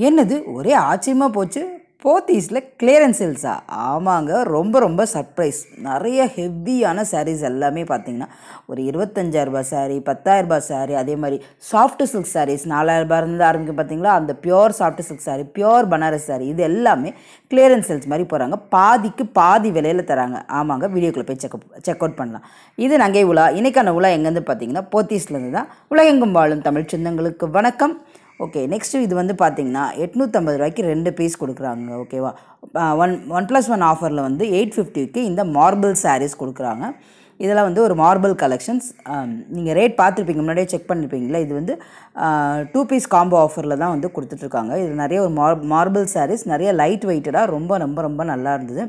என்னது ஒரே ஆச்சரியமாக போச்சு. போத்தீஸில் கிளியரன்ஸ் சேல்ஸா? ஆமாங்க, ரொம்ப ரொம்ப சர்ப்ரைஸ். நிறைய ஹெவியான சாரீஸ் எல்லாமே பார்த்தீங்கன்னா ஒரு 25,000 சாரீ, 10,000 சாரீ, அதே மாதிரி சாஃப்ட் சில்க் சாரீஸ் 4,000 ஆரம்பிக்கும் பார்த்தீங்களா. அந்த pure soft silk sari, pure Banaras sari, இது எல்லாமே கிளியரன்ஸ் சேல்ஸ் மாதிரி போகிறாங்க. பாதிக்கு பாதி விலையில் தராங்க. ஆமாங்க, வீடியோக்குள்ளே போய் செக் அவுட் பண்ணலாம். இது நங்கை உலா. இன்றைக்கான உலா எங்கேருந்து பார்த்தீங்கன்னா போத்தீஸ்லேருந்து தான். உலகெங்கும் வாழும் தமிழ் சொந்தங்களுக்கு வணக்கம். ஓகே, நெக்ஸ்ட்டு இது வந்து பார்த்தீங்கன்னா 850 ரூபாய்க்கு 2 பீஸ் கொடுக்குறாங்க. ஓகேவா, 1+1 ஆஃபரில் வந்து 850க்கு இந்த மார்பிள் சாரீஸ் கொடுக்குறாங்க. இதெல்லாம் வந்து ஒரு மார்பிள் கலெக்ஷன்ஸ். நீங்கள் ரேட் பார்த்துருப்பீங்க, முன்னாடியே செக் பண்ணியிருப்பீங்களா. இது வந்து 2 பீஸ் காம்போ ஆஃபரில் தான் வந்து கொடுத்துட்ருக்காங்க. இது நிறைய ஒரு மார்பிள் சாரீஸ், நிறைய லைட் வெயிட்டடாக ரொம்ப ரொம்ப ரொம்ப நல்லா இருந்தது.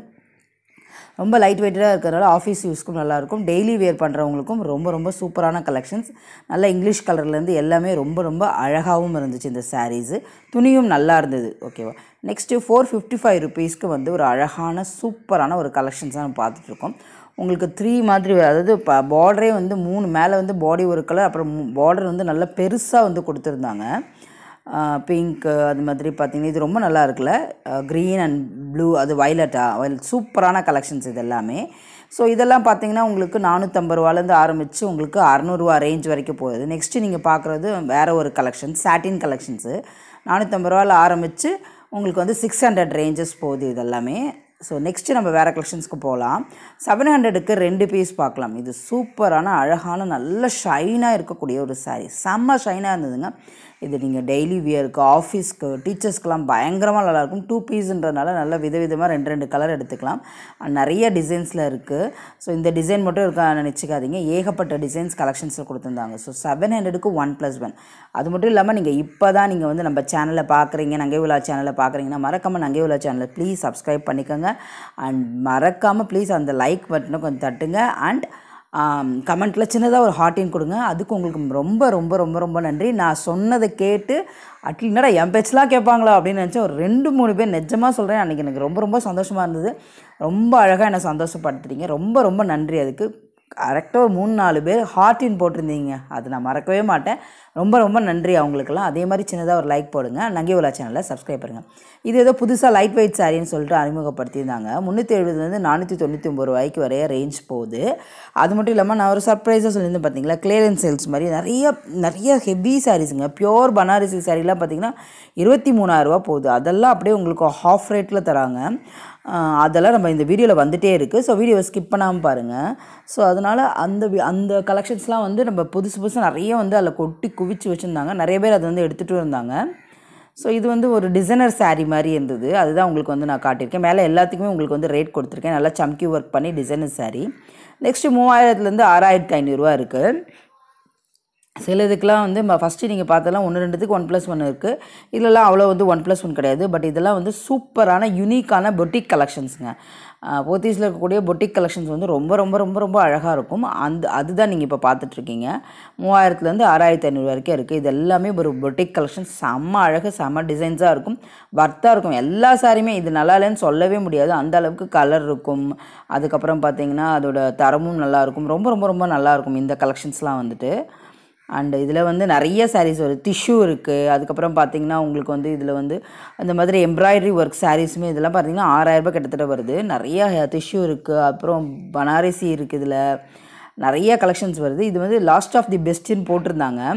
ரொம்ப லைட் வெயிட்டடாக இருக்கிறனால ஆஃபீஸ் யூஸ்க்கும் நல்லாயிருக்கும். டெய்லி வேர் பண்ணுறவங்களுக்கும் ரொம்ப ரொம்ப சூப்பரான கலெக்ஷன்ஸ். நல்ல இங்கிலீஷ் கலர்லேருந்து எல்லாமே ரொம்ப ரொம்ப அழகாகவும் இருந்துச்சு இந்த சாரீஸு. துணியும் நல்லா இருந்தது. ஓகேவா, நெக்ஸ்ட்டு 455 ருபீஸ்க்கு வந்து ஒரு அழகான சூப்பரான ஒரு கலெக்ஷன்ஸாக நம்ம பார்த்துட்ருக்கோம். உங்களுக்கு 3 மாதிரி, அதாவது பார்டரே வந்து 3 மேலே வந்து பாடி ஒரு கலர், அப்புறம் பார்டர் வந்து நல்லா பெருசாக வந்து கொடுத்துருந்தாங்க. பிங்க்கு அது மாதிரி பார்த்திங்கன்னா இது ரொம்ப நல்லா இருக்குல்ல. க்ரீன் அண்ட் ப்ளூ, அது வயலட் சூப்பரான கலெக்ஷன்ஸ் இது எல்லாமே. ஸோ இதெல்லாம் பார்த்திங்கன்னா உங்களுக்கு 450 ரூபாலேருந்து ஆரம்பித்து உங்களுக்கு 600 ரூபா ரேஞ்ச் வரைக்கும் போகுது. நெக்ஸ்ட்டு நீங்கள் பார்க்குறது வேறு ஒரு கலெக்ஷன், சாட்டின் கலெக்ஷன்ஸு. 450 ரூபாவில் ஆரம்பித்து உங்களுக்கு வந்து 600 ரேஞ்சஸ் போகுது இது எல்லாமே. ஸோ நெக்ஸ்ட்டு நம்ம வேறு கலெக்ஷன்ஸ்க்கு போகலாம். 700க்கு 2 பீஸ் பார்க்கலாம். இது சூப்பரான அழகான நல்ல ஷைனாக இருக்கக்கூடிய ஒரு சாரீ, செம்ம ஷைனாக இருந்ததுங்க. இது நீங்கள் டெய்லி வியருக்கு, ஆஃபீஸ்க்கு, டீச்சர்ஸ்க்கெலாம் பயங்கரமாக நல்லாயிருக்கும். 2 பீஸுன்றதுனால நல்ல விதவிதமாக 2 கலர் எடுத்துக்கலாம். நிறைய டிசைன்ஸில் இருக்குது. ஸோ இந்த டிசைன் மட்டும் இருக்கா நினச்சிக்காதீங்க, ஏகப்பட்ட டிசைன்ஸ் கலெக்ஷன்ஸில் கொடுத்துருந்தாங்க. ஸோ 700க்கு 1+1. அது மட்டும் இல்லாமல் நீங்கள் இப்போ தான் நீங்கள் வந்து நம்ம சேனலை பார்க்குறீங்க, நங்கை உலா சேனலை பார்க்குறீங்கன்னா மறக்காமல் நங்கை உலா சேனலை ப்ளீஸ் சப்ஸ்கிரைப் பண்ணிக்கோங்க. அண்ட் மறக்காமல் ப்ளீஸ் அந்த லைக் பட்டனை கொஞ்சம் தட்டுங்க. அண்ட் கமெண்ட்டில் சின்னதாக ஒரு ஹார்ட்டின் கொடுங்க. அதுக்கு உங்களுக்கு ரொம்ப ரொம்ப ரொம்ப ரொம்ப நன்றி. நான் சொன்னதை கேட்டு என்னடா என் பேச்செலாம் கேட்பாங்களா அப்படின்னு நினச்சேன். ஒரு 2-3 பேர் நிஜமாக சொல்கிறேன், அன்றைக்கி எனக்கு ரொம்ப ரொம்ப சந்தோஷமாக இருந்தது. ரொம்ப அழகாக என்னை சந்தோஷப்படுத்துறீங்க. ரொம்ப ரொம்ப நன்றி. அதுக்கு கரெக்டாக ஒரு 3-4 பேர் ஹார்ட்டின் போட்டிருந்தீங்க, அது நான் மறக்கவே மாட்டேன். ரொம்ப ரொம்ப நன்றி அவங்களுக்கெல்லாம். அதே மாதிரி சின்னதாக ஒரு லைக் போடுங்க. நங்கை உலா சேனலில் சப்ஸ்கிரைப் பண்ணுங்கள். இது ஏதோ புதுசாக லைட் வெயிட் சாரின்னு சொல்லிட்டு அறிமுகப்படுத்தியிருந்தாங்க. 370 499 ரூபாய்க்கு வரைய ரேஞ்ச் போகுது. அது மட்டும் இல்லாமல் நான் ஒரு சர்ப்ரைஸாக சொல்லியிருந்தேன் பார்த்தீங்களா, கிளியரன்ஸ் சேல்ஸ் மாதிரி நிறைய ஹெவி சாரீஸுங்க. பியோர் பனாரசி சாரீலாம் பார்த்திங்கன்னா 23,000 ரூபா போகுது. அதெல்லாம் அப்படியே உங்களுக்கு ஹாஃப் ரேட்டில் தராங்க. அதெல்லாம் நம்ம இந்த வீடியோவில் வந்துகிட்டே இருக்குது. ஸோ வீடியோவை ஸ்கிப் பண்ணாமல் பாருங்கள். ஸோ அதனால் அந்த கலெக்ஷன்ஸ்லாம் வந்து நம்ம புதுசு நிறைய வந்து அதில் கொட்டி குவிச்சு வச்சுருந்தாங்க. நிறைய பேர் அதை வந்து எடுத்துகிட்டு இருந்தாங்க. ஸோ இது வந்து ஒரு டிசைனர் சாரீ மாதிரி இருந்தது. அதுதான் உங்களுக்கு வந்து நான் காட்டியிருக்கேன். மேலே எல்லாத்துக்குமே உங்களுக்கு வந்து ரேட் கொடுத்துருக்கேன். நல்லா சம்கி ஒர்க் பண்ணி டிசைனர் சாரீ. நெக்ஸ்ட்டு 3000லேருந்து 6,500 ரூபா இருக்குது. சில இதுக்கெலாம் வந்து ஃபஸ்ட்டு நீங்கள் பார்த்ததெல்லாம் 1-2க்கு 1+1 இருக்குது. இதெல்லாம் அவ்வளோ வந்து 1+1 கிடையாது. பட் இதெல்லாம் வந்து சூப்பரான யூனிக்கான பொட்டிக் கலெக்ஷன்ஸுங்க. போத்தீஸில் இருக்கக்கூடிய பொட்டிக் கலெக்ஷன்ஸ் வந்து ரொம்ப ரொம்ப ரொம்ப ரொம்ப அழகாக இருக்கும். அதுதான் நீங்கள் இப்போ பார்த்துட்ருக்கீங்க. 3000லேருந்து 6,500 வரைக்கும் இருக்குது. இது எல்லாமே ஒரு பொட்டிக் கலெக்ஷன்ஸ். செம்ம அழகு, செம்ம டிசைன்ஸாக இருக்கும், வர்த்தாக இருக்கும். எல்லா சாரியுமே இது நல்லா இல்லைன்னு சொல்லவே முடியாது. அந்த அளவுக்கு கலர் இருக்கும். அதுக்கப்புறம் பார்த்திங்கன்னா அதோட தரமும் நல்லாயிருக்கும். ரொம்ப ரொம்ப ரொம்ப நல்லாயிருக்கும் இந்த கலெக்ஷன்ஸ்லாம் வந்துட்டு. அண்டு இதில் வந்து நிறைய சாரீஸ் வருது. டிஷ்யூ இருக்குது. அதுக்கப்புறம் பார்த்திங்கன்னா உங்களுக்கு வந்து இதில் வந்து அந்த மாதிரி எம்ப்ராய்டரி ஒர்க் சாரீஸுமே இதெல்லாம் பார்த்திங்கன்னா 6,000 ரூபாய் கிட்டத்தட்ட வருது. நிறைய டிஷ்யூ இருக்குது. அப்புறம் பனாரசி இருக்குது. இதில் நிறைய கலெக்ஷன்ஸ் வருது. இது வந்து லாஸ்ட் ஆஃப் தி பெஸ்ட்டுன்னு போட்டிருந்தாங்க.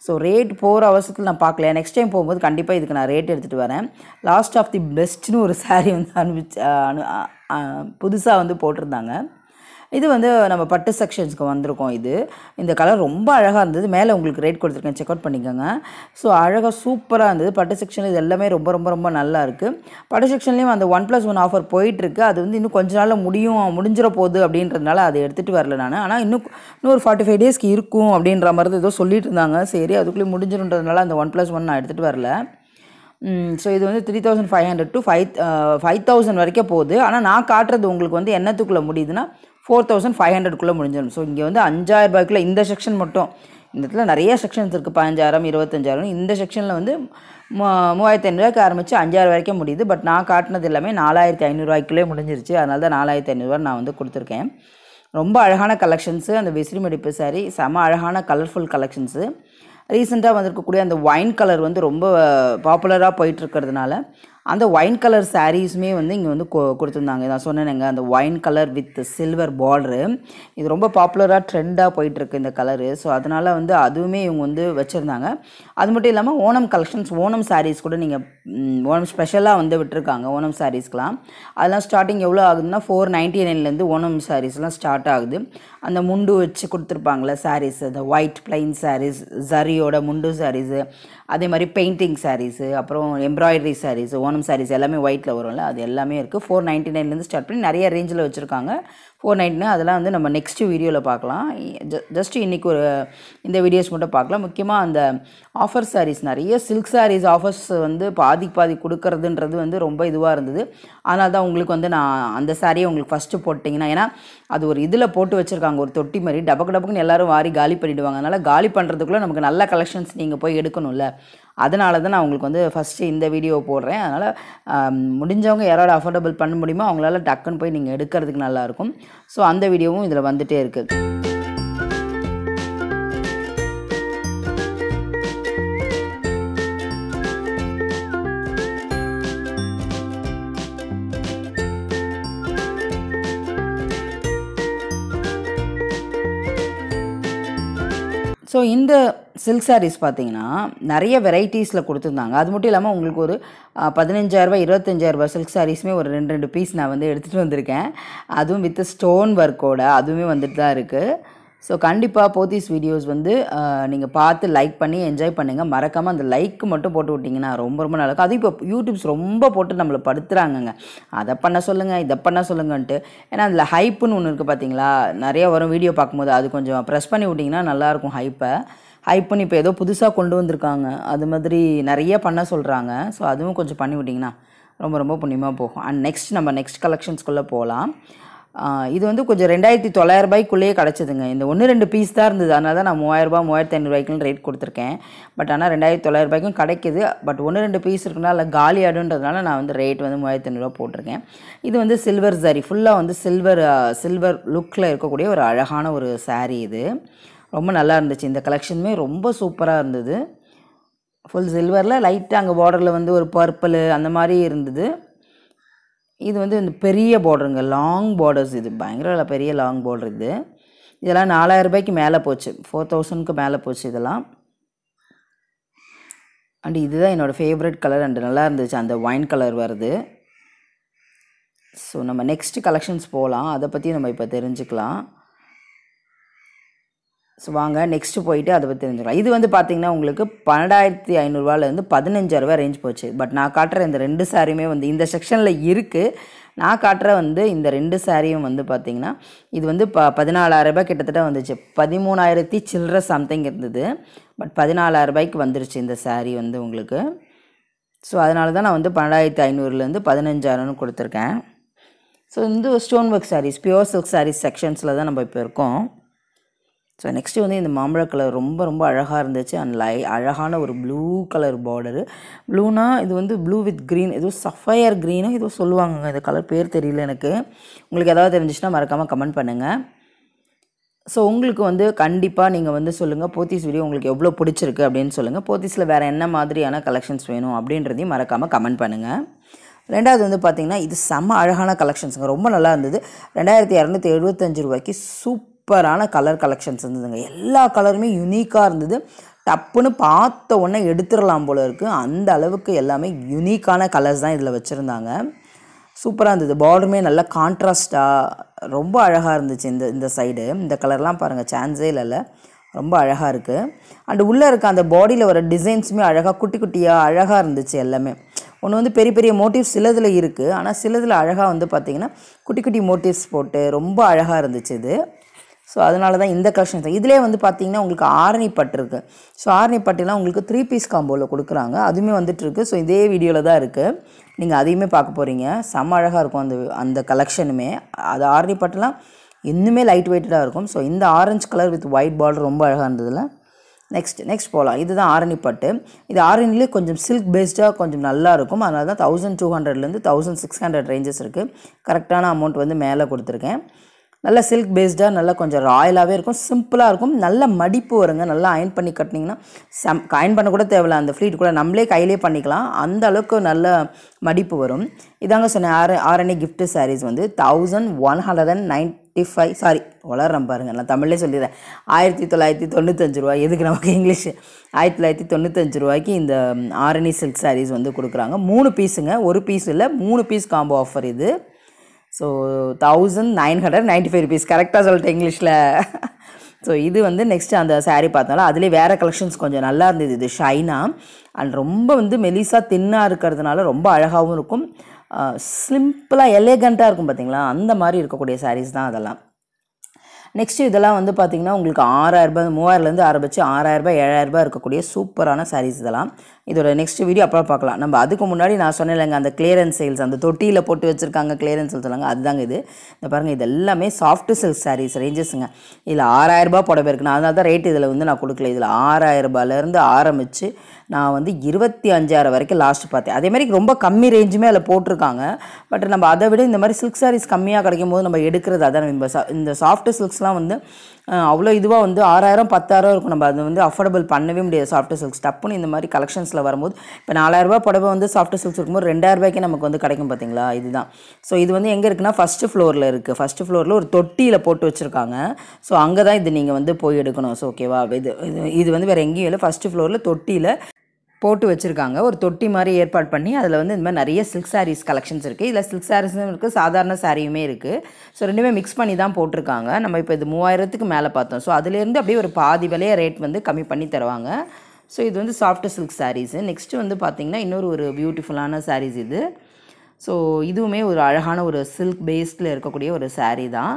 ஸோ ரேட் போகிற அவசரத்தில் நான் பார்க்கல. நெக்ஸ்ட் டைம் போகும்போது கண்டிப்பாக இதுக்கு நான் ரேட் எடுத்துகிட்டு வரேன். லாஸ்ட் ஆஃப் தி பெஸ்ட்னு ஒரு சாரீ வந்து புதுசாக வந்து போட்டிருந்தாங்க. இது வந்து நம்ம பட்டு செக்ஷன்ஸ்க்கு வந்திருக்கோம். இந்த கலர் ரொம்ப அழகாக இருந்தது. மேலே உங்களுக்கு ரேட் கொடுத்துருக்கேன், செக் அவுட் பண்ணிக்கோங்க. ஸோ அழகாக சூப்பராக இருந்தது. பட்டு செக்ஷன் இது எல்லாமே ரொம்ப ரொம்ப ரொம்ப நல்லா இருக்குது. பட்டு செக்ஷன்லேயும் அந்த 1+1 ஆஃபர் போயிட்டுருக்கு. அது வந்து இன்னும் கொஞ்ச நாளில் முடிஞ்சிட போகுது அப்படின்றதுனால அதை எடுத்துகிட்டு வரல நான். ஆனால் இன்னும் ஒரு 45 டேஸ்க்கு இருக்கும் அப்படின்ற மாதிரி ஏதோ சொல்லிட்டு இருந்தாங்க. சரி, அதுக்குள்ளேயே முடிஞ்சிருன்றதுனால அந்த 1+1 நான் எடுத்துகிட்டு வரல. ஸோ இது வந்து 3,500 to 5,000 வரைக்கும் போகுது. ஆனால் நான் காட்டுறது உங்களுக்கு வந்து என்னத்துக்குள்ளே முடியுதுன்னா 4,500க்குள்ளே முடிஞ்சிடும். ஸோ இங்கே வந்து 5,000 ரூபாய்க்குள்ளே இந்த செக்ஷன் மட்டும். இந்த இடத்துல நிறைய செக்ஷன்ஸ் இருக்குது. 15,000, 25,000. இந்த செக்ஷனில் வந்து 3,500 ரூபாய்க்கு ஆரம்பித்து 5,000 வரைக்கும் முடியுது. பட் நான் காட்டினது எல்லாமே 4,500 ரூபாய்க்குள்ளே முடிஞ்சிருச்சு. அதனால தான் 4,500 ரூபா நான் வந்து கொடுத்துருக்கேன். ரொம்ப அழகான கலெக்ஷன்ஸு. அந்த விசிறி மடிப்பு சாரீ செம அழகான கலர்ஃபுல் கலெக்ஷன்ஸு. ரீசெண்டாக வந்திருக்கக்கூடிய அந்த ஒயின் கலர் வந்து ரொம்ப பாப்புலராக போயிட்டுருக்கிறதுனால அந்த ஒயின் கலர் சாரீஸுமே வந்து இங்கே வந்து கொடுத்துருந்தாங்க. நான் சொன்னேனுங்க அந்த wine colour with silver border இது ரொம்ப பாப்புலராக ட்ரெண்டாக போயிட்டுருக்கு இந்த கலரு. ஸோ அதனால் வந்து அதுவுமே இவங்க வந்து வச்சுருந்தாங்க. அது மட்டும் இல்லாமல் ஓணம் கலெக்ஷன்ஸ், ஓணம் சாரீஸ் கூட நீங்கள் ஓணம் ஸ்பெஷலாக வந்து விட்டுருக்காங்க. ஓணம் சாரீஸ்க்கெலாம் அதெல்லாம் ஸ்டார்டிங் எவ்வளோ ஆகுதுன்னா 499லேருந்து ஓணம் சாரீஸ்லாம் ஸ்டார்ட் ஆகுது. அந்த முண்டு வச்சு கொடுத்துருப்பாங்களே சாரீஸ், அந்த ஒயிட் பிளைன் சாரீஸ், ஜரியோட முண்டு சாரீஸு, அதே மாதிரி பெயிண்டிங் சாரீஸு, அப்புறம் எம்ப்ராய்டரி சாரீஸு, ஓணம் சாரீஸ் எல்லாமே ஒயிட்டில் வரும்ல, அது எல்லாமே இருக்குது. 499லேருந்து ஸ்டார்ட் பண்ணி நிறைய ரேஞ்சில் வச்சுருக்காங்க. 499 அதெல்லாம் வந்து நம்ம நெக்ஸ்ட்டு வீடியோவில் பார்க்கலாம். ஜஸ்ட் இன்றைக்கி ஒரு இந்த வீடியோஸ் மட்டும் பார்க்கலாம். முக்கியமாக அந்த ஆஃபர் சாரீஸ், நிறைய சில்க் சாரீஸ் ஆஃபர்ஸ் வந்து பாதி கொடுக்கறதுன்றது வந்து ரொம்ப இதுவாக இருந்தது. அதனால தான் உங்களுக்கு வந்து நான் அந்த சாரியை உங்களுக்கு ஃபஸ்ட்டு போட்டிங்கன்னா, ஏன்னா அது ஒரு இதில் போட்டு வச்சுருக்காங்க, ஒரு தொட்டி மாதிரி டபக்குன்னு எல்லோரும் வாரி காலி பண்ணிவிடுவாங்க. அதனால் காலி பண்ணுறதுக்குள்ளே நமக்கு நல்ல கலெக்ஷன்ஸ் நீங்கள் போய் எடுக்கணும்ல, அதனால தான் நான் உங்களுக்கு வந்து ஃபஸ்ட்டு இந்த வீடியோ போடுறேன். அதனால் முடிஞ்சவங்க யாராவது அஃபோர்டபுள் பண்ண முடியுமோ அவங்களால டக்குன்னு போய் நீங்கள் எடுக்கிறதுக்கு நல்லாயிருக்கும். ஸோ அந்த வீடியோவும் இதில் வந்துகிட்டே இருக்குது. ஸோ இந்த சில்க் சாரீஸ் பார்த்தீங்கன்னா நிறைய வெரைட்டிஸில் கொடுத்துருந்தாங்க. அது மட்டும் இல்லாமல் உங்களுக்கு ஒரு 15,000 25,000 சில்க் சாரீஸுமே ஒரு 2 பீஸ் நான் வந்து எடுத்துகிட்டு வந்திருக்கேன். அதுவும் வித் ஸ்டோன் ஒர்க்கோட அதுவுமே வந்துட்டு தான் இருக்குது. ஸோ கண்டிப்பாக போத்தீஸ் வீடியோஸ் வந்து நீங்கள் பார்த்து லைக் பண்ணி என்ஜாய் பண்ணுங்கள். மறக்காமல் அந்த லைக்கு மட்டும் போட்டு விட்டிங்கன்னா ரொம்ப நல்லாயிருக்கும். அதுவும் இப்போ யூடியூப்ஸ் ரொம்ப போட்டு நம்மளை படுத்துகிறாங்கங்க, அதை பண்ண சொல்லுங்கள் இதை பண்ண சொல்லுங்கன்ட்டு. ஏன்னா அதில் ஹைப்புன்னு ஒன்று இருக்குது பார்த்தீங்களா, நிறையா வரும் வீடியோ பார்க்கும்போது, அது கொஞ்சம் ப்ரெஸ் பண்ணி விட்டிங்கன்னா நல்லாயிருக்கும். ஹைப்புன்னு இப்போ ஏதோ புதுசாக கொண்டு வந்திருக்காங்க, அது மாதிரி நிறைய பண்ண சொல்கிறாங்க. ஸோ அதுவும் கொஞ்சம் பண்ணி விட்டிங்கன்னா ரொம்ப புண்ணியமாக போகும். அண்ட் நெக்ஸ்ட் கலெக்ஷன்ஸ்குள்ளே போகலாம். இது வந்து கொஞ்சம் 2,900 ரூபாய்க்குள்ளேயே கிடச்சிதுங்க. இந்த 1-2 பீஸ் தான் இருந்தது, அதனால தான் நான் 3,000 ரூபா 3,500 ரூபாய்க்குன்னு ரேட் கொடுத்துருக்கேன். பட் ஆனால் 2,900 ரூபாய்க்கும் கிடைக்கிது. பட் 1-2 பீஸ் இருக்குனால காலி ஆடுன்றதுனால நான் வந்து ரேட் வந்து 3,500 ரூபா போட்டிருக்கேன். இது வந்து சில்வர் சாரி, ஃபுல்லாக வந்து சில்வர் லுக்கில் இருக்கக்கூடிய ஒரு அழகான ஒரு சாரீ. இது ரொம்ப நல்லா இருந்துச்சு. இந்த கலெக்ஷனுமே ரொம்ப சூப்பராக இருந்தது. ஃபுல் சில்வரில் லைட்டாக அங்கே பார்டரில் வந்து ஒரு பர்பிள் அந்த மாதிரி இருந்தது. இது வந்து இந்த பெரிய பார்டருங்க, லாங் பார்டர்ஸ், இது பயங்கர பெரிய லாங் பார்டர். இதெல்லாம் 4,000 ரூபாய்க்கு மேலே போச்சு, 4,000க்கு மேலே போச்சு இதெல்லாம். அண்ட் இதுதான் என்னோடய ஃபேவரட் கலர். அண்ட் நல்லா இருந்துச்சு, அந்த ஒயின் கலர் வருது. ஸோ நம்ம நெக்ஸ்ட் கலெக்ஷன்ஸ் போகலாம், அதை பற்றி நம்ம இப்போ தெரிஞ்சுக்கலாம். ஸோ வாங்க நெக்ஸ்ட்டு போயிட்டு அதை பற்றி தெரிஞ்சுக்கலாம். இது வந்து பார்த்திங்கன்னா உங்களுக்கு 12,500 ரூபாலேருந்து 15,000 ரூபா ரேஞ்ச் போச்சு. பட் நான் காட்டுற இந்த 2 சாரியுமே வந்து இந்த செக்ஷனில் இருக்குது. நான் காட்டுற வந்து இந்த 2 சாரியும் வந்து பார்த்திங்கன்னா இது வந்து 14,000 ரூபாய் கிட்டத்தட்ட வந்துச்சு. 13,000 சில்லற சம்திங் இருந்தது. பட் 14,000 ரூபாய்க்கு வந்துருச்சு இந்த சாரீ வந்து உங்களுக்கு. ஸோ அதனால தான் நான் வந்து 12,500லேருந்து 15,000ன்னு கொடுத்துருக்கேன். ஸோ இந்த stone work saris, pure silk saris செக்ஷன்ஸில் தான் நம்ம இப்போ இருக்கோம். ஸோ நெக்ஸ்ட்டு வந்து இந்த மாம்பழ கலர் ரொம்ப அழகாக இருந்துச்சு. அண்ட் அழகான ஒரு ப்ளூ கலர் பார்டரு. ப்ளூனா இது வந்து ப்ளூ வித் க்ரீன், ஏதோ சஃபயர் க்ரீனோ ஏதோ சொல்லுவாங்க, இந்த கலர் பேர் தெரியல எனக்கு. உங்களுக்கு ஏதாவது தெரிஞ்சிச்சுன்னா மறக்காமல் கமெண்ட் பண்ணுங்கள். ஸோ உங்களுக்கு வந்து கண்டிப்பாக நீங்கள் வந்து சொல்லுங்கள், போத்தீஸ் வீடியோ உங்களுக்கு எவ்வளோ பிடிச்சிருக்கு அப்படின்னு சொல்லுங்கள். போத்தீஸில் வேறு என்ன மாதிரியான கலெக்ஷன்ஸ் வேணும் அப்படின்றதையும் மறக்காமல் கமெண்ட் பண்ணுங்கள். ரெண்டாவது வந்து பார்த்திங்கன்னா இது செம்ம அழகான கலெக்ஷன்ஸுங்க, ரொம்ப நல்லா இருந்தது. 2,275 ரூபாய்க்கு சூப்பரான கலர் கலெக்ஷன்ஸ் இருந்ததுங்க. எல்லா கலருமே யூனிக்காக இருந்தது. டப்புன்னு பார்த்த உடனே எடுத்துடலாம் போல இருக்குது, அந்த அளவுக்கு எல்லாமே யூனிக்கான கலர்ஸ் தான் இதில் வச்சுருந்தாங்க. சூப்பராக இருந்தது. பார்டருமே நல்லா கான்ட்ராஸ்ட்டாக ரொம்ப அழகாக இருந்துச்சு. இந்த சைடு இந்த கலர்லாம் பாருங்கள், சான்ஸே இல்லைல்ல, ரொம்ப அழகாக இருக்குது. அண்டு உள்ளே இருக்க அந்த பாடியில் வர டிசைன்ஸுமே அழகாக குட்டியாக அழகாக இருந்துச்சு எல்லாமே. ஒன்று வந்து பெரிய மோட்டிவ்ஸ் சிலதில் இருக்குது, ஆனால் சிலதில் அழகாக வந்து பார்த்திங்கன்னா குட்டி மோட்டிவ்ஸ் போட்டு ரொம்ப அழகாக இருந்துச்சு இது. ஸோ அதனால தான் இந்த கலெக்ஷன்ஸ். இதிலே வந்து பார்த்திங்கன்னா உங்களுக்கு ஆரணி பட்டு இருக்குது. ஸோ ஆரணி பட்டுலாம் உங்களுக்கு 3 பீஸ் காம்போவில் கொடுக்குறாங்க, அதுவுமே வந்துட்டுருக்கு. ஸோ இதே வீடியோவில் தான் இருக்குது, நீங்கள் அதையுமே பார்க்க போகிறீங்க. செம்ம அழகாக இருக்கும் அந்த கலெக்ஷனுமே. அது ஆரணி பட்டுலாம் இன்னுமே லைட் வெயிட்டடாக இருக்கும். ஸோ இந்த orange colour with white border ரொம்ப அழகாக இருந்ததில்ல. நெக்ஸ்ட் போகலாம். இதுதான் ஆரணி பட்டு. இது ஆரணிலே கொஞ்சம் சில்க் பேஸ்டாக கொஞ்சம் நல்லா இருக்கும். அதனால தான் 1,200லேருந்து 1,600 ரேஞ்சஸ் இருக்குது. கரெக்டான அமௌண்ட் வந்து மேலே கொடுத்துருக்கேன். நல்ல சில்க் பேஸ்டாக நல்லா கொஞ்சம் ராயலாகவே இருக்கும், சிம்பிளாக இருக்கும், நல்ல மடிப்பு வருங்க. நல்லா அயன் பண்ணி கட்டினீங்கன்னா அயன் பண்ண கூட தேவையில்ல, அந்த ஃப்ளீட் கூட நம்மளே கையிலே பண்ணிக்கலாம், அந்த அளவுக்கு நல்ல மடிப்பு வரும். இதாங்க சொன்னேன் ஆரணி கிஃப்ட் சாரீஸ் வந்து 1195 சாரி வளர்றேன் பாருங்கள், நான் தமிழ்லே சொல்லிடுறேன், 1995 ரூபா. எதுக்கு நமக்கு இங்கிலீஷ்? 1995 ரூபாய்க்கு இந்த ஆரணி சில்க் சாரீஸ் வந்து கொடுக்குறாங்க. 3 பீஸுங்க, ஒரு பீஸ் இல்லை 3 பீஸ் காம்போ ஆஃபர் இது. ஸோ 1995 ருபீஸ், கரெக்டாக சொல்லிட்டேன் இங்கிலீஷில். ஸோ இது வந்து நெக்ஸ்ட்டு அந்த சாரீ பார்த்தாலும் அதுலேயே வேறு கலெக்ஷன்ஸ் கொஞ்சம் நல்லா இருந்தது. இது ஷைனாக அண்ட் ரொம்ப வந்து மெலிசாக தின்னாக இருக்கிறதுனால ரொம்ப அழகாகவும் இருக்கும், சிம்பிளாக எலேகண்ட்டாக இருக்கும் பார்த்தீங்களா, அந்த மாதிரி இருக்கக்கூடிய சாரீஸ் தான் அதெல்லாம். நெக்ஸ்ட்டு இதெல்லாம் வந்து பார்த்திங்கன்னா உங்களுக்கு 6000 ரூபாய், 3000லேருந்து ஆரம்பிச்சு 6000 ரூபாய் 7000 ரூபாய் இருக்கக்கூடிய சூப்பரான சாரீஸ் இதெல்லாம். இதோட நெக்ஸ்ட் வீடியோ அப்புறம் பார்க்கலாம். நம்ம அதுக்கு முன்னாடி நான் சொன்னேன் இல்லைங்க, அந்த கிளியரன்ஸ் சேல்ஸ், அந்த தொட்டியில் போட்டு வச்சுருக்காங்க கிளியரன்ஸ் சேல்ஸ் சொன்னாங்க, அதுதாங்க இது. இந்த பாருங்கள், இது எல்லாமே சாஃப்ட் சில்க் சாரீஸ் ரேஞ்சஸுங்க. இதில் 6000 ரூபாய் புடவை இருக்குன்னு, அதனால தான் ரேட் இதில் வந்து நான் கொடுக்கல. இதில் 6000 ரூபாயிலேருந்து ஆரம்பித்து நான் வந்து 25,000 வரைக்கும் லாஸ்ட் பார்த்தேன். அதே மாதிரி ரொம்ப கம்மி ரேஞ்சுமே அதில் போட்டிருக்காங்க. பட் நம்ம அதை விட இந்த மாதிரி சில்க் சாரீஸ் கம்மியாக கிடைக்கும் போது நம்ம எடுக்கிறது அதான். இந்த சாஃப்ட் சில்க்ஸ்லாம் வந்து அவ்வளோ இதுவாக வந்து 6000 10,000 இருக்கும், நம்ம அதை வந்து அஃபோர்டபுள் பண்ணவே முடியாது சாஃப்ட் சில்க்ஸ். டப்புன்னு இந்த மாதிரி கலெக்ஷன்ஸில் வரும்போது இப்போ 4000 ரூபாய் புடவை வந்து சாஃப்ட் சில்க்ஸ் இருக்கும்போது 2000 ரூபாய்க்கே நமக்கு வந்து கிடைக்கும் பார்த்தீங்களா, இதுதான். ஸோ இது வந்து எங்கே இருக்குன்னா ஃபஸ்ட்டு ஃப்ளோரில் இருக்குது. ஃபஸ்ட்டு ஃப்ளோரில் ஒரு தொட்டியில் போட்டு வச்சுருக்காங்க. ஸோ அங்கே தான் இது நீங்கள் வந்து போய் எடுக்கணும். ஸோ ஓகேவா, இது வந்து வேறு எங்கேயும் இல்லை, ஃபஸ்ட்டு ஃப்ளோரில் தொட்டியில் போட்டு வச்சுருக்காங்க. ஒரு தொட்டி மாதிரி ஏற்பாடு பண்ணி அதில் வந்து இந்த மாதிரி நிறைய சில்க் சாரீஸ் கலெக்ஷன்ஸ் இருக்குது. இதில் சில்க் சாரீஸும் இருக்குது, சாதாரண சாரியுமே இருக்குது. ஸோ ரெண்டுமே மிக்ஸ் பண்ணி தான் போட்டிருக்காங்க. நம்ம இப்போ இது 3000க்கு மேலே பார்த்தோம். ஸோ அதுலேருந்து அப்படியே ஒரு பாதி விலையை ரேட் வந்து கம்மி பண்ணி தருவாங்க. ஸோ இது வந்து சாஃப்ட் சில்க் சாரீஸு. நெக்ஸ்ட்டு வந்து பார்த்திங்கன்னா இன்னொரு ஒரு பியூட்டிஃபுல்லான சாரீஸ் இது. ஸோ இதுவுமே ஒரு அழகான ஒரு சில்க் பேஸ்டில் இருக்கக்கூடிய ஒரு சாரீ தான்.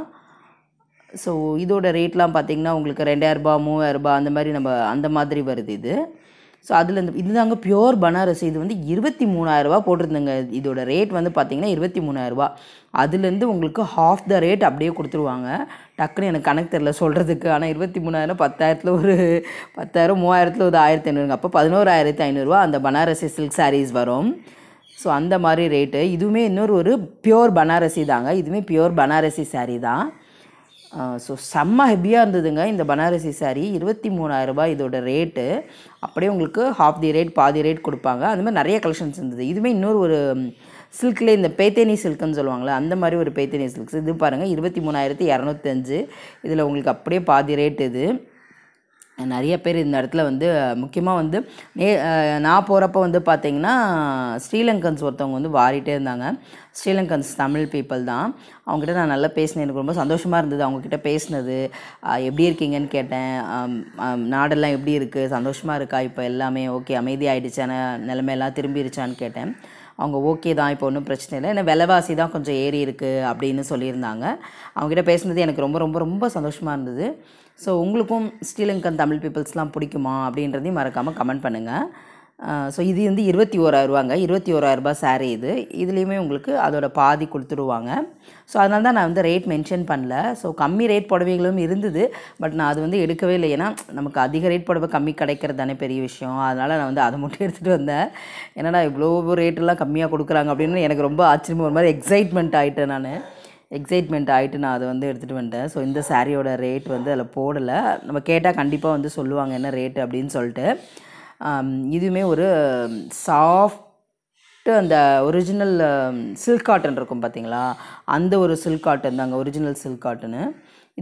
ஸோ இதோட ரேட்லாம் பார்த்திங்கன்னா உங்களுக்கு 2000 ரூபாய் 3000 ரூபாய் அந்த மாதிரி நம்ம அந்த மாதிரி வருது இது. ஸோ அதில் இதுதாங்க பியோர் பனாரஸ். இது வந்து 23,000 ரூபா போட்டிருந்தேங்க. இதோட ரேட் வந்து பார்த்திங்கன்னா 23,000 ரூபா. அதுலேருந்து உங்களுக்கு ஹாஃப் த ரேட் அப்படியே கொடுத்துருவாங்க. டக்குன்னு எனக்கு கணக்கு தெரில சொல்கிறதுக்கு. ஆனால் 23,000 10,000த்தில் ஒரு 10,000 3000த்தில் ஒரு 1500, அப்போ 11,500 ரூபா அந்த பனாரசி சில்க் சாரீஸ் வரும். ஸோ அந்த மாதிரி ரேட்டு. இதுவுமே இன்னொரு ஒரு பியோர் பனாரசி தாங்க. இதுவுமே பியோர் பனாரசி சாரீ தான். ஸோ செம்ம ஹெவியாக இருந்ததுங்க இந்த பனாரசி சாரீ. 23,000 ரூபாய் இதோட ரேட்டு. அப்படியே உங்களுக்கு ஹாஃப் தி ரேட் பாதி ரேட் கொடுப்பாங்க. அந்த மாதிரி நிறைய கலெக்ஷன்ஸ் இருந்தது. இதுவுமே இன்னொரு ஒரு சில்க்லேயே இந்த பேத்தேனி சில்க்குன்னு சொல்லுவாங்களே, அந்த மாதிரி ஒரு பேத்தேனி சில்க்ஸ். இது பாருங்கள் 23,205. இதில் உங்களுக்கு அப்படியே பாதி ரேட் இது. நிறைய பேர் இந்த இடத்துல வந்து முக்கியமாக வந்து நான் போகிறப்ப வந்து பார்த்திங்கன்னா ஸ்ரீலங்கன்ஸ் ஒருத்தவங்க வந்து வாரிட்டே இருந்தாங்க. ஸ்ரீலங்கன்ஸ் தமிழ் பீப்புள் தான். அவங்ககிட்ட நான் நல்லா பேசினேன். எனக்கு ரொம்ப சந்தோஷமாக இருந்தது அவங்கக்கிட்ட பேசினது. எப்படி இருக்கீங்கன்னு கேட்டேன். நாடெல்லாம் எப்படி இருக்குது, சந்தோஷமாக இருக்கா, இப்போ எல்லாமே ஓகே அமைதியாகிடுச்சான நிலைமையெல்லாம் திரும்பிடுச்சான்னு கேட்டேன். அவங்க ஓகே தான், இப்போ ஒன்றும் பிரச்சனை இல்லை, ஏன்னா விலைவாசி தான் கொஞ்சம் ஏறி இருக்குது அப்படின்னு சொல்லியிருந்தாங்க. அவங்ககிட்ட பேசுனது எனக்கு ரொம்ப ரொம்ப ரொம்ப சந்தோஷமாக இருந்தது. ஸோ உங்களுக்கும் ஸ்ரீலங்கன் தமிழ் பீப்புள்ஸ்லாம் பிடிக்குமா அப்படின்றதையும் மறக்காமல் கமெண்ட் பண்ணுங்கள். ஸோ இது வந்து 21,000 ரூபாங்க. 21,000 ரூபாய் சாரீ இது. இதுலேயுமே உங்களுக்கு அதோட பாதி கொடுத்துருவாங்க. ஸோ அதனால தான் நான் வந்து ரேட் மென்ஷன் பண்ணல. ஸோ கம்மி ரேட் புடவைகளும் இருந்தது. பட் நான் அது வந்து எடுக்கவே இல்லை. ஏன்னா நமக்கு அதிக ரேட் புடவை கம்மி கிடைக்கிறது தானே பெரிய விஷயம். அதனால் நான் வந்து அதை மட்டும் எடுத்துகிட்டு வந்தேன். ஏன்னா இவ்வளோ ரேட்டெல்லாம் கம்மியாக கொடுக்குறாங்க அப்படின்னு எனக்கு ரொம்ப ஆச்சரியமாக ஒரு மாதிரி எக்ஸைட்மெண்ட் ஆகிட்டேன். நான் அதை வந்து எடுத்துகிட்டு வந்துட்டேன். ஸோ இந்த சாரியோட ரேட் வந்து அதில் போடலை. நம்ம கேட்டால் கண்டிப்பாக வந்து சொல்லுவாங்க என்ன ரேட்டு அப்படின்னு சொல்லிட்டு. இதுவுமே ஒரு சாஃப்ட்டு அந்த ஒரிஜினல் சில்க் காட்டன் இருக்கும் பார்த்தீங்களா, அந்த ஒரு சில்க் காட்டன் தாங்க, ஒரிஜினல் சில்க் காட்டனு.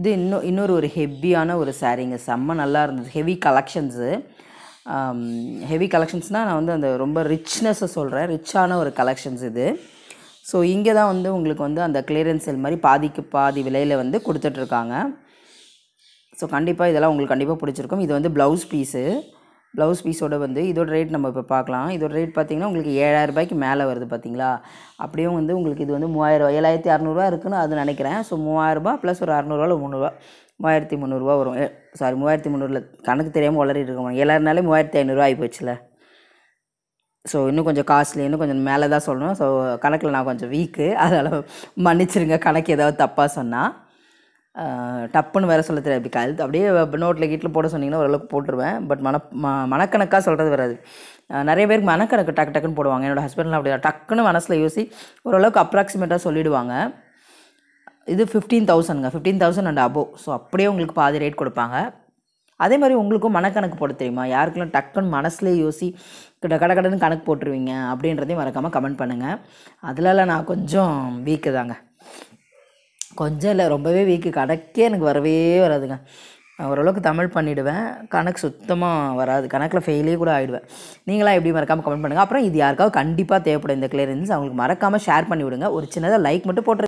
இது இன்னொரு ஒரு ஹெவியான ஒரு சாரீங்க. செம்ம நல்லா இருந்தது. ஹெவி கலெக்ஷன்ஸ்னால் நான் வந்து அந்த ரொம்ப ரிச்னஸை சொல்கிறேன். ரிச்சான ஒரு கலெக்ஷன்ஸ் இது. ஸோ இங்கே தான் வந்து உங்களுக்கு வந்து அந்த கிளியரன்ஸ் சேல் மாதிரி பாதிக்கு பாதி விலையில் வந்து கொடுத்துட்ருக்காங்க. ஸோ கண்டிப்பாக இதெல்லாம் உங்களுக்கு கண்டிப்பாக பிடிச்சிருக்கும். இது வந்து ப்ளவுஸ் பீஸோட வந்து இதோட ரேட் நம்ம இப்போ பார்க்கலாம். இதோட ரேட் பார்த்திங்கன்னா உங்களுக்கு 7,000 ரூபாய்க்கு மேலே வருது பார்த்தீங்களா. அப்படியே வந்து உங்களுக்கு இது வந்து 3,000 7,600 இருக்குன்னு அது நினைக்கிறேன். ஸோ 3,000 ரூபாய் ப்ளஸ் ஒரு 600 300 3,300 வரும். சாரி 3,300 கணக்கு தெரியாமல் வளரிட்டு இருக்கோம். 7,000னாலே 3,500 ஆகி போச்சுல. ஸோ இன்னும் கொஞ்சம் காஸ்ட்லி, இன்னும் கொஞ்சம் மேலே தான் சொல்லணும். ஸோ கணக்கில் நான் கொஞ்சம் வீக்கு, அதனால் மன்னிச்சிருங்க கணக்கு ஏதாவது தப்பாக சொன்னால். டப்புன்னு வேறு சொல்ல தெரியாது. அப்படி கழுத்து அப்படியே நோட்டில் போட சொன்னிங்கன்னா ஓரளவுக்கு போட்டுருவேன். பட் மனக்கணக்காக சொல்கிறது வராது. நிறைய பேருக்கு மனக்கணக்கு டக்குன்னு போடுவாங்க. என்னோடய ஹஸ்பண்ட்லாம் அப்படி டக்குன்னு மனசில் யோசி ஓரளவுக்கு அப்ராக்சிமேட்டாக சொல்லிவிடுவாங்க. இது 15,000ங்க, 15,000 அண்ட் அபோவ். ஸோ அப்படியே உங்களுக்கு பாதி ரேட் கொடுப்பாங்க. அதே மாதிரி உங்களுக்கும் மனக்கணக்கு போட தெரியுமா? யாருக்கெல்லாம் டக்குன்னு மனசுலேயே கடன்னு கணக்கு போட்டுருவீங்க அப்படின்றதையும் மறக்காமல் கமெண்ட் பண்ணுங்கள். அதிலலாம் நான் கொஞ்சம் வீக்கு தாங்க, கொஞ்சம் இல்லை ரொம்பவே வீக்கு. கணக்கே எனக்கு வரவே வராதுங்க. ஓரளவுக்கு தமிழ் பண்ணிவிடுவேன், கணக்கு சுத்தமாக வராது, கணக்கில் ஃபெயிலே கூட ஆகிடுவேன். நீங்களாம் எப்படி மறக்காமல் கமெண்ட் பண்ணுங்கள். அப்புறம் இது யாருக்காவது கண்டிப்பாக தேவைப்படும் இந்த கிளியரன்ஸ், அவங்களுக்கு மறக்காமல் ஷேர் பண்ணி விடுங்க. ஒரு சின்னதாக லைக் மட்டும் போட்டு